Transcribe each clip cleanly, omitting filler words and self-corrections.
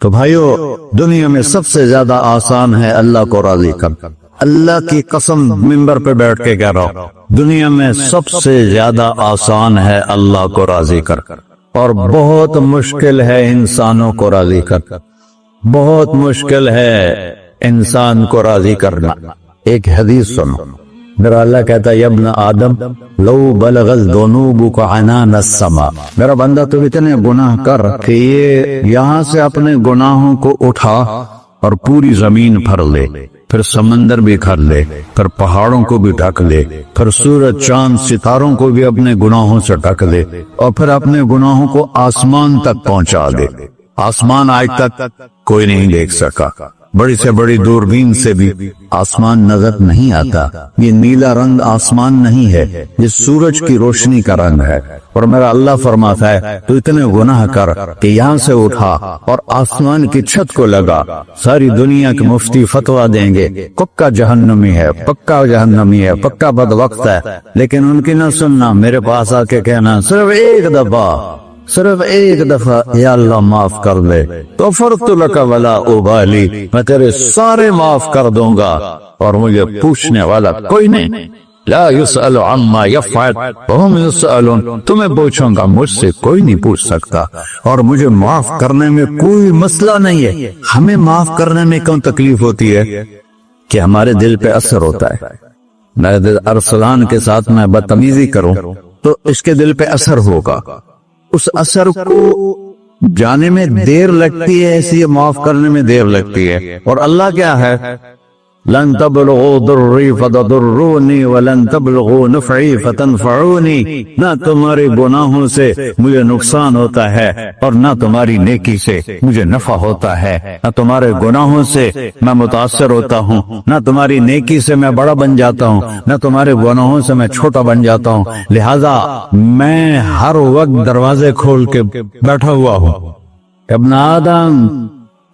تو بھائیو، دنیا میں سب سے زیادہ آسان ہے اللہ کو راضی کر. اللہ کی قسم منبر پہ بیٹھ کے کہہ رہا ہوں، دنیا میں سب سے زیادہ آسان ہے اللہ کو راضی کر، اور بہت مشکل ہے انسانوں کو راضی کر. بہت مشکل ہے انسان کو راضی کرنا. ایک حدیث سنو، میرا اللہ کہتا ہے، یا ابن آدم لو بلغت ذنوبک عنان السماء، میرا بندہ تو اتنے گناہ کر کہ یہ یہاں سے اپنے گناہوں کو اٹھا اور پوری زمین بھر لے، پھر سمندر بھی بھر لے، پھر پہاڑوں کو بھی ڈھک لے، پھر سورج چاند ستاروں کو بھی اپنے گناہوں سے ڈھک لے، اور پھر اپنے گناہوں کو آسمان تک پہنچا دے. آسمان آج تک کوئی نہیں دیکھ سکا. بڑی سے بڑی دوربین سے بھی آسمان نظر نہیں آتا. یہ نیلا رنگ آسمان نہیں ہے، یہ سورج کی روشنی کا رنگ ہے. اور میرا اللہ فرماتا ہے تو اتنے گناہ کر کہ یہاں سے اٹھا اور آسمان کی چھت کو لگا. ساری دنیا کے مفتی فتویٰ دیں گے پکا جہنمی ہے، پکا جہنمی ہے، پکا بدوقت ہے، لیکن ان کی نہ سننا. میرے پاس آ کے کہنا صرف ایک دفعہ یا اللہ معاف کر دے، تو فرت لک ولا ابالی، میں تیرے سارے معاف کر دوں گا اور مجھے پوچھنے والا کوئی نہیں. لا يسأل عما يفعل وهم يسألون، تمہیں پوچھوں گا، مجھ سے کوئی نہیں پوچھ سکتا، اور مجھے معاف کرنے میں کوئی مسئلہ نہیں ہے. ہمیں معاف کرنے میں کیوں تکلیف ہوتی ہے؟ کہ ہمارے دل پہ اثر ہوتا ہے. میں ارسلان کے ساتھ میں بدتمیزی کروں تو اس کے دل پہ اثر ہوگا، اس اثر کو جانے میں دیر لگتی ہے، اس لیے معاف کرنے میں دیر لگتی ہے. اور اللہ کیا ہے؟ لن تبلغوا ضرری فتضرونی ولن تبلغوا نفعی فتنفعونی، نہ تمہارے گناہوں سے مجھے نقصان ہوتا ہے اور نہ تمہاری نیکی سے مجھے نفع ہوتا ہے. نہ تمہارے گناہوں سے میں متاثر ہوتا ہوں، نہ تمہاری نیکی سے میں بڑا بن جاتا ہوں، نہ تمہارے گناہوں سے میں چھوٹا بن جاتا ہوں. لہذا میں ہر وقت دروازے کھول کے بیٹھا ہوا ہوں. ابن آدم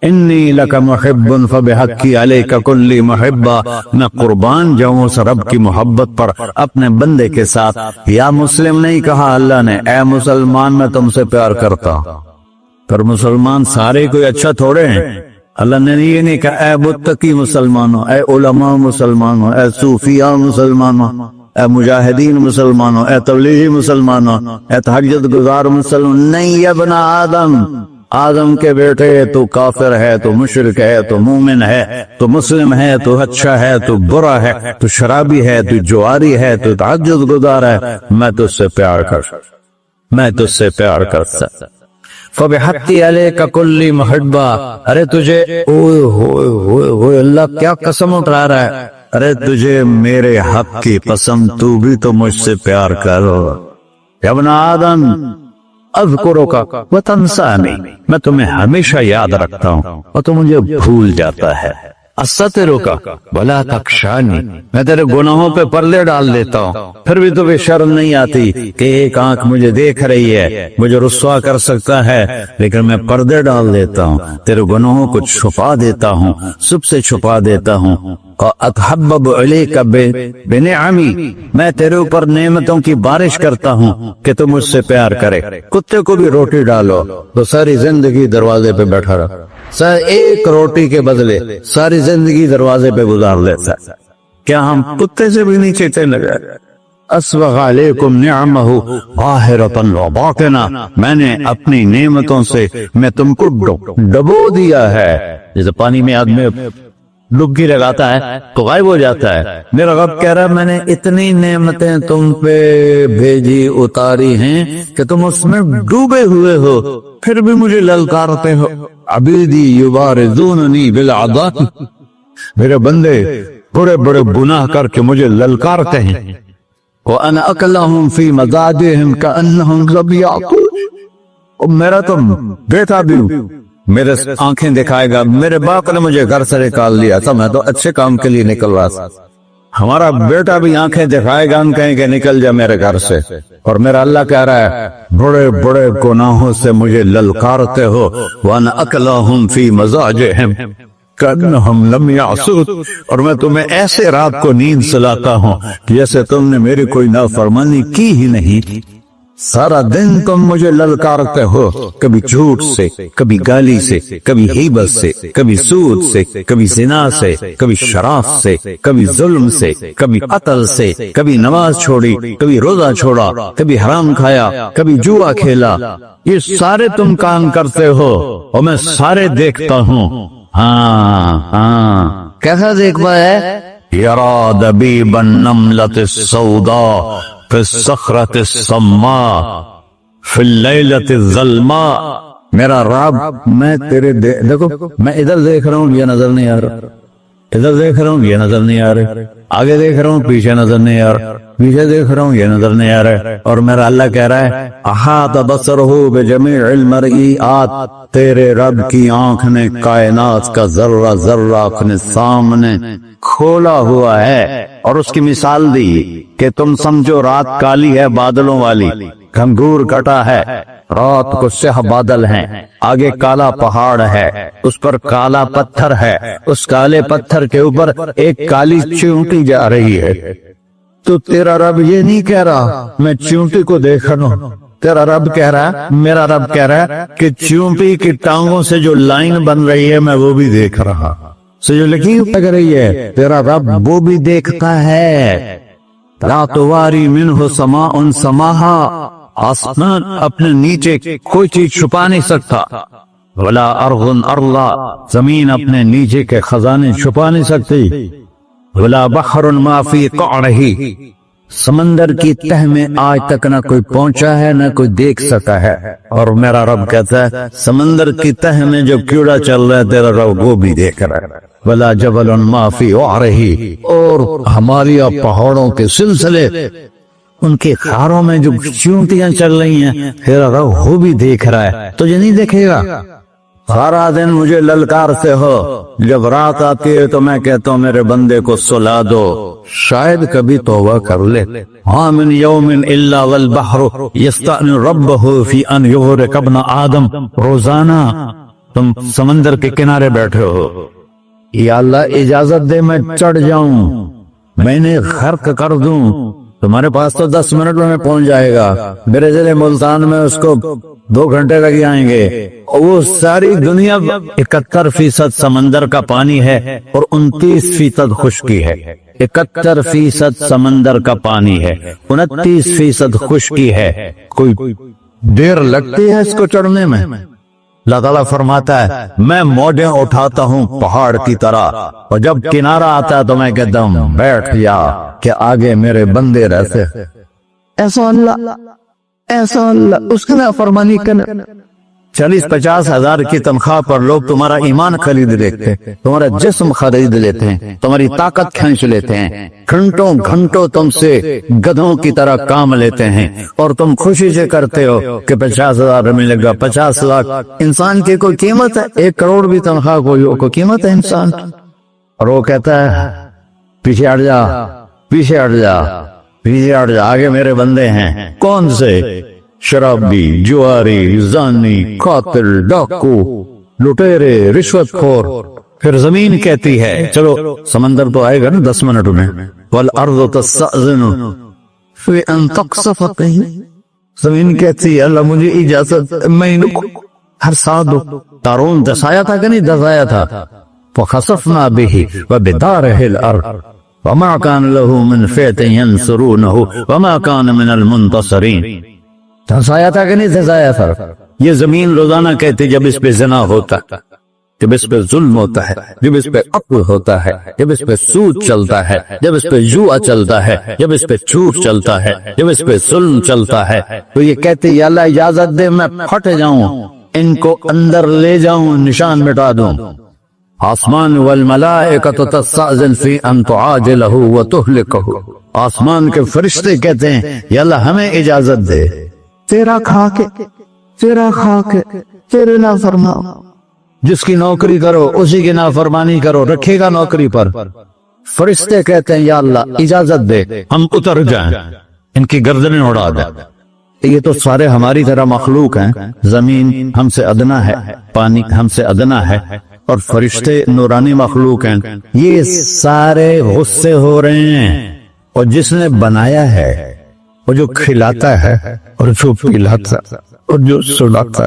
انی لک محب فبحقی علیک کلی محبہ، میں قربان جاؤں اس رب کی محبت پر اپنے بندے کے ساتھ. یا مسلم نہیں کہا اللہ نے، اے مسلمان میں تم سے پیار کرتا ہوں. پھر مسلمان سارے کوئی اچھا تھوڑے ہیں. اللہ نے یہ نہیں کہا اے متقی مسلمانوں، اے علماء مسلمانوں، اے صوفیاء مسلمانوں، اے مجاہدین مسلمانوں، اے تبلیغی مسلمانوں، اے تہجد گزار مسلمان. نہیں، ابن آدم کے بیٹے، تو کافر ہے، تو مشرک ہے، تو مومن ہے، تو مسلم ہے، تو اچھا ہے، تو برا ہے، تو شرابی ہے، تو جواری ہے، تو تہجد گزار ہے، میں تجھ سے پیار کرتا. فبحقی علیک کلی محبہ، ارے تجھے اوئے اللہ کیا قسم اٹھا رہا ہے، ارے تجھے میرے حق کی قسم، تو بھی تو مجھ سے پیار کرو. ابن آدم اذکرک وتنسانی، میں تمہیں ہمیشہ یاد رکھتا ہوں اور تو مجھے بھول جاتا ہے. استترک ولا تخشانی، میں تیرے گناہوں پہ پردے ڈال دیتا ہوں، پھر بھی تمہیں شرم نہیں آتی کہ ایک آنکھ مجھے دیکھ رہی ہے، مجھے رسوا کر سکتا ہے، لیکن میں پردے ڈال دیتا ہوں، تیرے گناہوں کو چھپا دیتا ہوں، سب سے چھپا دیتا ہوں. اتحبب علیک بنعمی، میں تیرے اوپر نعمتوں کی بارش کرتا ہوں کہ تم مجھ سے پیار کرے. کتے کو بھی روٹی ڈالو تو ساری زندگی دروازے پہ بیٹھا رہا، ایک روٹی کے بدلے ساری زندگی دروازے پہ گزار لیتا ہے. کیا ہم کتے سے بھی نہیں چیتے لگے؟ اسبغ علیکم نعمہ ظاہرۃ وباطنہ، میں نے اپنی نعمتوں سے میں تم کو ڈبو دیا ہے. جیسے پانی میں آدمی ڈبکی لگاتا ہے تو غائب ہو جاتا ہے. میرا رب کہہ رہا ہے میں نے اتنی نعمتیں تم پہ بھیجی، اتاری ہیں کہ تم اس میں ڈوبے ہوئے ہو، پھر بھی مجھے للکارتے ہو. عبیدی یبارزوننی بالعذاب، میرے بندے بڑے بڑے گناہ کر کے مجھے للکارتے ہیں. وَأَنَا أَكْلَهُمْ فِي مَزَاجِهِمْ كَأَنَّهُمْ ذَبِيحٌ، میرا تو بیٹا بھی میرے آنکھیں دکھائے گا. میرے باپ نے مجھے گھر سے نکال دیا تھا، میں تو اچھے کام کے لیے نکل رہا تھا. ہمارا بیٹا بھی آنکھیں دکھائے گا، ہم کہیں کہ نکل جا میرے گھر سے. اور میرا اللہ کہہ رہا ہے بڑے بڑے گناہوں سے مجھے للکارتے ہو. وَأَنَا أَكْلَهُمْ فِي مَزَاجِهِمْ كَأَنَّهُمْ لَمْ يَعْصُونِ، اور میں تمہیں ایسے رات کو نیند سلاتا ہوں جیسے تم نے میری کوئی نافرمانی کی ہی نہیں. سارا دن تم مجھے للکارتے ہو، کبھی جھوٹ سے، کبھی گالی سے، کبھی غیبت سے، کبھی سود سے، کبھی زنا سے، کبھی شراب سے، کبھی ظلم سے، کبھی قتل سے، کبھی نماز چھوڑی، کبھی روزہ چھوڑا، کبھی حرام کھایا، کبھی جوا کھیلا۔ یہ سارے تم کام کرتے ہو اور میں سارے دیکھتا ہوں۔ ہاں ہاں، کیسا دیکھ پایا ہے؟ یرا دبیب النملۃ السوداء فی الصخرۃ الصماء فی اللیلۃ الظلماء۔ میرا رب، میں تیرے دیکھو، میں ادھر دیکھ رہا ہوں، یہ نظر نہیں آ رہا، ادھر دیکھ رہا ہوں، یہ نظر نہیں آ رہا، آگے دیکھ رہا ہوں، پیچھے نظر نہیں آ رہا، پیچھے دیکھ رہا ہوں، یہ نظر نہیں آ رہا، اور میرا اللہ کہہ رہا ہے احاط بصرہ بجمیع المرئیات، تیرے رب کی آنکھ نے کائنات کا ذرہ ذرہ اپنے سامنے کھولا ہوا ہے۔ اور اس کی مثال دی کہ تم سمجھو رات کالی ہے بادلوں والی، گھنگور کٹا ہے، رات کو سیاہ بادل ہیں، آگے کالا پہاڑ ہے، اس پر کالا پتھر ہے، اس کالے پتھر کے اوپر ایک کالی چیونٹی جا رہی ہے۔ تو تیرا رب یہ نہیں کہہ رہا میں چیونٹی کو دیکھ رہا ہوں، تیرا رب کہہ رہا ہے، میرا رب کہہ رہا ہے کہ چیونٹی کی ٹانگوں سے جو لائن بن رہی ہے میں وہ بھی دیکھ رہا، سے جو لکیر لگ رہی ہے تیرا رب وہ بھی دیکھتا ہے۔ لا تواری منہ سماء سماہا، آسمان اپنے نیچے کوئی چیز چھپا نہیں سکتا، ولا ارض ارضا، زمین اپنے نیچے کے خزانے چھپا نہیں سکتی، ولا بحر ما فی قعرہ، سمندر کی تہ میں آج تک نہ کوئی پہنچا ہے نہ کوئی دیکھ سکا ہے۔ اور میرا رب کہتا ہے سمندر کی تہ میں جو کیڑا چل رہا ہے تیرا رب وہ بھی دیکھ رہا ہے۔ ولا جبل ما فی وعرہ، اور ہمالیہ پہاڑوں کے سلسلے، ان کے خاروں میں جو چیونٹیاں چل رہی ہیں تیرا رب وہ بھی دیکھ رہا ہے، تجھے نہیں دیکھے گا؟ سارا دن مجھے للکارتے ہو، جب رات آتی ہے تو میں کہتا ہوں میرے بندے کو سلا دو، شاید کبھی توبہ کر لے۔ ہاں من یوم الا والبحر یستأذن ربہ فی ان یغرق ابن آدم، روزانہ تم سمندر کے کنارے بیٹھے ہو، یا اللہ اجازت دے میں چڑھ جاؤں، میں نے غرق کر دوں، تمہارے پاس تو 10 منٹ میں پہنچ جائے گا، میرے ضلع ملتان میں اس کو 2 گھنٹے لگ جائیں گے۔ وہ ساری دنیا 71% سمندر کا پانی ہے اور 29% خشکی ہے۔ 71% سمندر کا پانی ہے، 29% خشکی ہے، کوئی دیر لگتی ہے اس کو چڑھنے میں؟ اللہ تعالیٰ فرماتا ہے میں موجیں اٹھاتا ہوں پہاڑ کی طرح، اور جب کنارہ آتا ہے تو میں کہتا ہوں بیٹھ جا کہ آگے میرے بندے رہتے۔ ایسا اللہ اس کا نافرمانی کرنا۔ 40-50 ہزار کی تنخواہ پر لوگ تمہارا ایمان خرید لیتے ہیں، تمہارا جسم خرید لیتے ہیں، تمہاری طاقت کھینچ لیتے ہیں، گھنٹوں گھنٹوں تم سے گدھوں کی طرح کام لیتے ہیں، اور تم خوشی سے کرتے ہو کہ 50,000 ملے گا، 50 لاکھ۔ انسان کی کوئی قیمت ہے؟ 1 کروڑ بھی تنخواہ کوئی قیمت ہے انسان؟ اور وہ کہتا ہے پیچھے ہٹ جا، پیچھے ہٹ جا، پیچھے ہٹ جا، آگے میرے بندے ہیں۔ کون سے؟ شرابی، جواری، زانی، قاتل، ڈاکو، لٹیرے، رشوت خور۔ پھر زمین کہتی ہے چلو سمندر تو آئے گا نا 10 منٹ میں، والارض تستأذن فی ان تقصف قیل، زمین کہتی ہے اللہ مجھے اجازت، میں ان کو ہر ساتھ دو۔ قارون دسایا تھا کہ نہیں دسایا تھا؟ فخسفنا به وبداره الارض وما كان له من فئة ينصرونه وما كان من المنتصرين۔ دھسایا تھا کہ نہیں دھسایا تھا؟ یہ زمین روزانہ کہتے جب اس پہ زنا ہوتا ہے، جب اس پہ ظلم ہوتا ہے، جب اس پہ قتل ہوتا ہے، جب اس پہ سود چلتا ہے، جب اس پہ جوا چلتا ہے، جب اس پہ جھوٹ چلتا ہے، جب اس پہ ظلم چلتا ہے، تو یہ کہتے یا اللہ اجازت دے میں پھٹ جاؤں، ان کو اندر لے جاؤں، نشان مٹا دوں۔ آسمان والملائکۃ تستأذن فی ان تعاجلہ وتہلکہ، آسمان کے فرشتے کہتے ہیں یا اللہ ہمیں اجازت دے، تیرا خاک تیرے نافرمان، جس کی نوکری کرو اسی کی نافرمانی کرو، رکھے گا نوکری پر۔ فرشتے کہتے ہیں یا اللہ اجازت دے ہم اتر جائیں، ان کی گردنیں اڑا دیں۔ یہ تو سارے ہماری طرح مخلوق ہیں، زمین ہم سے ادنا ہے، پانی ہم سے ادنا ہے، اور فرشتے نورانی مخلوق ہیں، یہ سارے غصے ہو رہے ہیں۔ اور جس نے بنایا ہے وہ جو کھلاتا ہے اور جو پلاتا اور جو سلاتا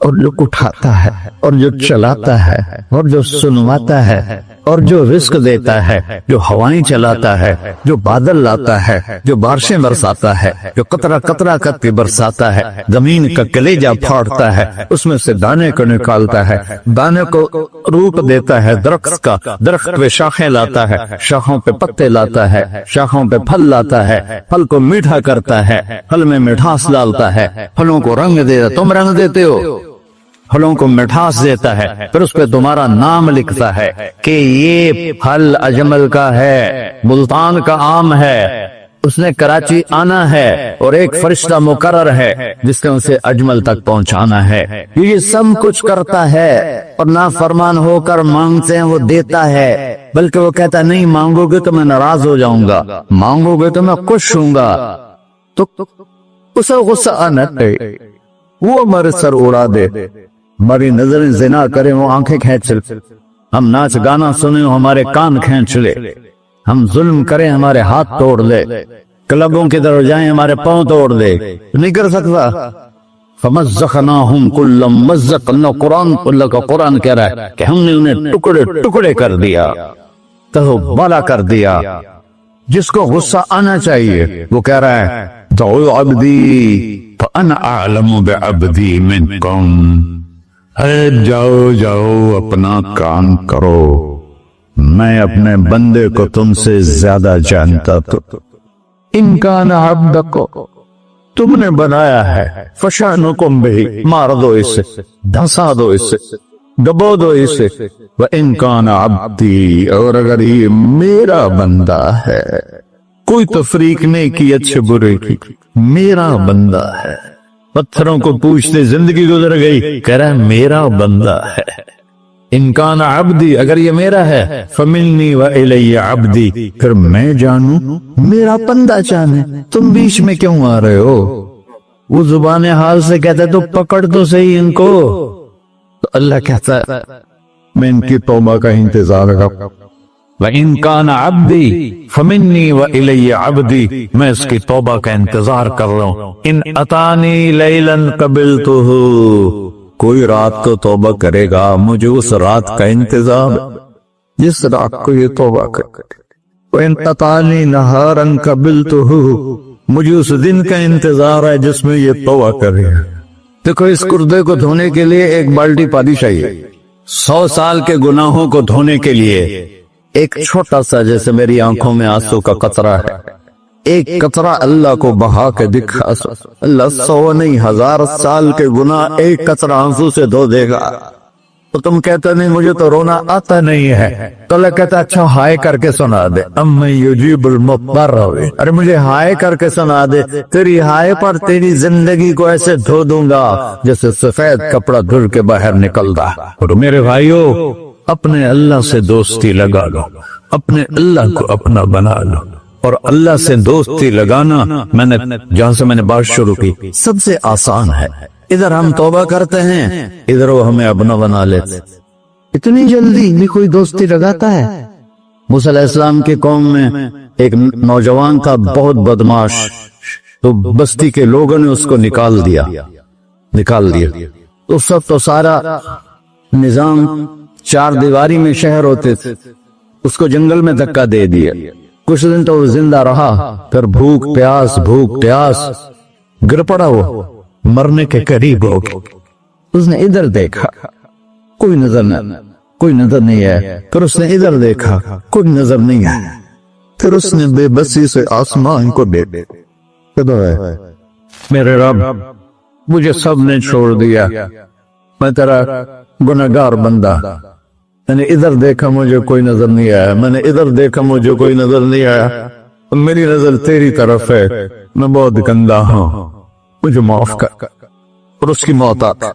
اور جو اٹھاتا ہے اور جو چلاتا ہے اور جو سنواتا ہے اور جو رزق دیتا ہے، جو ہوائیں چلاتا ہے، جو بادل لاتا ہے، جو بارشیں برساتا ہے، جو قطرہ قطرہ کر کے برساتا ہے، زمین کا کلیجہ پھاڑتا ہے، اس میں سے دانے کو نکالتا ہے، دانے کو روپ دیتا ہے درخت کا، درخت پہ شاخیں لاتا ہے، شاخوں پہ پتے لاتا ہے، شاخوں پہ پھل لاتا ہے، پھل کو میٹھا کرتا ہے، پھل میں مٹھاس ڈالتا ہے، پھلوں کو رنگ دیتا، تم رنگ دیتے ہو، پھلوں کو مٹھاس دیتا ہے، پھر اس پہ تمہارا نام لکھتا ہے کہ یہ پھل اجمل کا ہے، ملتان کا آم ہے، اس نے کراچی آنا ہے اور ایک فرشتہ مقرر ہے جس نے اسے اجمل تک پہنچانا ہے، یہ سب کچھ کرتا ہے، اور نافرمان ہو کر مانگتے ہیں وہ دیتا ہے، بلکہ وہ کہتا ہے نہیں مانگو گے تو میں ناراض ہو جاؤں گا، مانگو گے تو میں خوش ہوں گا، تو اسے غصہ آنا چاہیے، وہ ہمارے سر اڑا دے، ہماری نظریں زنا کریں وہ آنکھیں کھینچ لے، ہم ناچ گانا سنیں وہ ہمارے کان کھینچ لے، ہم ظلم کریں ہمارے ہاتھ توڑ لے، کلبوں کی طرف جائیں ہمارے پاؤں توڑ دے، نہیں کر سکتا۔ فَمَزَّقْنَاهُمْ كُلَّ مُمَزَّقٍ، اللہ کا قرآن کہہ رہا ہے کہ ہم نے انہیں ٹکڑے ٹکڑے کر دیا، تو بالا کر دیا۔ جس کو غصہ آنا چاہیے وہ کہہ رہا ہے دعو عبدی فَأَنَا أَعْلَمُ بِعَبْدِي مِنْكُمْ، ارے جاؤ جاؤ اپنا کام کرو، میں اپنے بندے کو تم سے زیادہ جانتا، تو ان کان عبدک، تم نے بنایا ہے، فشانکم بہی، مار دو اسے، دھسا دو اسے، دبو دو اسے، وَإِن كَانَ عَبْدِي، اور اگر یہ میرا بندہ ہے، کوئی تفریق نہیں کی اچھے برے کی، میرا بندہ ہے، پتھروں کو پوچھتے زندگی گزر گئی، کہہ رہا ہے میرا بندہ ہے، ان کان عبدی، اگر یہ میرا ہے، فمنی وإلی عبدی، پھر میں جانوں میرا بندہ جانے، تم بیچ میں کیوں آ رہے ہو؟ وہ زبان حال سے کہتا ہے تو پکڑ تو صحیح ان کو، تو اللہ کہتا ہے میں ان کی توبہ کا انتظار کروں، وَإِن كَانَ عَبْدِي فَمِنِّي وَإِلَيَّ عَبْدِي، میں اس کی توبہ کا انتظار کر رہا ہوں، ان اتانی لیلاً قبلتہ، کوئی رات کو توبہ کرے گا مجھے اس رات کا انتظار جس رات کو یہ توبہ کرے، وَإِن أَتَانِي نَهَارًا قَبِلْتُهُ، مجھے اس دن کا انتظار ہے جس میں یہ توبہ کرے گا۔ دیکھو اس کردے کو دھونے کے لیے ایک بالٹی پانی چاہیے، 100 سال کے گناہوں کو دھونے کے لیے ایک چھوٹا سا جیسے میری آنکھوں میں آنسو کا قطرہ ہے، ایک قطرہ اللہ کو بہا کے دکھا، اللہ 100 نہیں 1000 سال کے گناہ ایک قطرہ آنسو سے دھو دے گا۔ تو تم کہتے نہیں مجھے تو رونا آتا نہیں ہے، تو اللہ کہتا اچھا ہائے کر کے سنا دے، اَمَّن یُجِیبُ الْمُضْطَرَّ، ارے مجھے ہائے کر کے سنا دے، تیری ہائے پر تیری زندگی کو ایسے دھو دوں گا جیسے سفید کپڑا دھل کے باہر نکلتا۔ اور میرے بھائیو اپنے اللہ سے دوستی لگا لو، اپنے اللہ کو اپنا بنا لو، اور اللہ سے دوستی لگانا میں نے جہاں سے میں نے بات شروع کی سب سے آسان ہے، ادھر ہم توبہ کرتے ہیں ادھر وہ ہمیں اپنا بنا لیتے، اتنی جلدی بھی کوئی دوستی لگاتا ہے؟ موسیٰ علیہ السلام کی قوم میں ایک نوجوان تھا بہت بدماش، تو بستی کے لوگوں نے اس کو نکال دیا، تو سب تو سارا نظام 4 دیواری میں شہر ہوتے تھے، اس کو جنگل میں دھکا دے دیا، کچھ دن تو وہ زندہ رہا، پھر بھوک پیاس گر پڑا، وہ مرنے کے قریب ہو گیا، اس نے ادھر دیکھا کوئی نظر نہیں ہے، پھر اس نے ادھر دیکھا کوئی نظر نہیں ہے، پھر اس نے بے بسی سے آسمان کو دیکھا، میرے رب مجھے سب نے چھوڑ دیا، میں تیرا گناہگار بندہ، میں نے ادھر دیکھا مجھے کوئی نظر نہیں آیا، میں نے ادھر دیکھا مجھے کوئی نظر نہیں آیا، میری نظر تیری طرف ہے، میں بہت گندا ہوں، مجھے معاف کر، اور اس کی موت آتا۔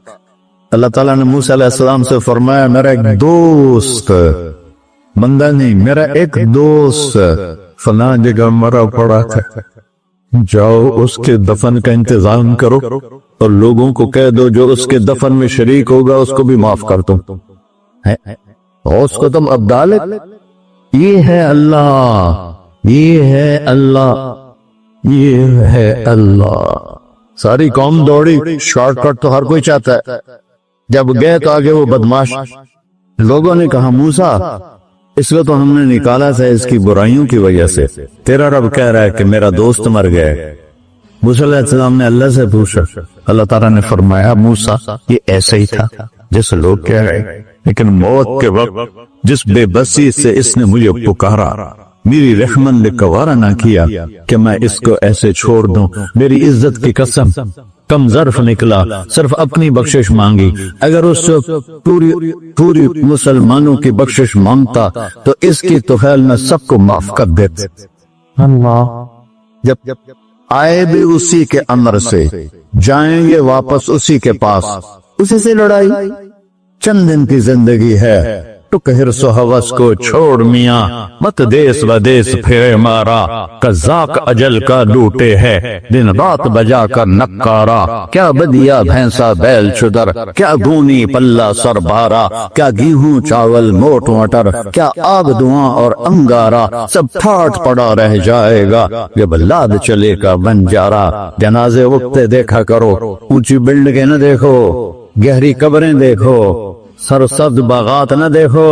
اللہ تعالیٰ نے موسیٰ علیہ السلام سے فرمایا میرا ایک دوست، بندہ نہیں، میرا ایک دوست فلاں جگہ مرا پڑا تھا، جاؤ اس کے دفن کا انتظام کرو اور لوگوں کو کہہ دو جو اس کے دفن میں شریک ہوگا اس کو بھی معاف کر دو، اور اس کو تم عبدالک، یہ ہے اللہ، یہ ہے اللہ. ساری قوم دوڑی. شارٹ کٹ تو ہر کوئی چاہتا ہے. جب گئے تو آگے وہ بدماش. لوگوں نے کہا موسیٰ اس کو تو ہم نے نکالا تھا اس کی برائیوں کی وجہ سے. تیرا رب کہہ رہا ہے کہ میرا دوست مر گئے. موسیٰ علیہ السلام نے اللہ سے پوچھا. اللہ تعالیٰ نے فرمایا موسیٰ یہ ایسا ہی تھا جیسے لوگ کہہ رہے، لیکن موت کے وقت جس بے بسی سے اس نے مجھے پکارا، میری رحمت نے گوارا نہ کیا کہ میں اس کو ایسے چھوڑ دوں. میری عزت کی قسم کم ظرف نکلا، صرف اپنی بخشش مانگی. اگر اس سے پوری مسلمانوں کی بخشش مانگتا تو اس کی توفیل میں سب کو معاف کر دیتے. اللہ جب آئے بھی اسی کے امر سے، جائیں گے واپس اسی کے پاس. اسی سے لڑائی. چند دن کی زندگی ہے، ٹک حرص و ہوس کو چھوڑ میاں، مت دیس و دیس پھرے مارا. قذاق اجل کا لوٹے ہے دن رات بجا کر نکارا. کیا بدیا بھینسا بیل چدر، کیا گونی پلہ سر بارا. کیا گیہوں چاول موٹ مٹر، کیا آگ دھواں اور انگارا. سب پھاٹ پڑا رہ جائے گا جب لاد چلے کا بنجارا. جنازے وقتے دیکھا کرو، اونچی بلڈنگیں نہ دیکھو، گہری قبریں دیکھو، سرسبز باغات نہ دیکھو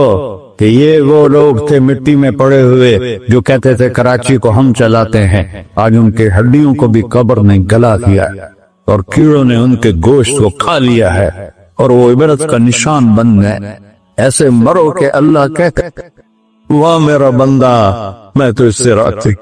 کہ یہ وہ لوگ تھے مٹی میں پڑے ہوئے جو کہتے تھے کراچی کو ہم چلاتے ہیں. آج ان کے ہڈیوں کو بھی قبر نے گلا دیا اور کیڑوں نے ان کے گوشت کو کھا لیا ہے اور وہ عبرت کا نشان بن گئے. ایسے مرو کہ اللہ کہتے واہ میرا بندہ میں تو اس سے راضی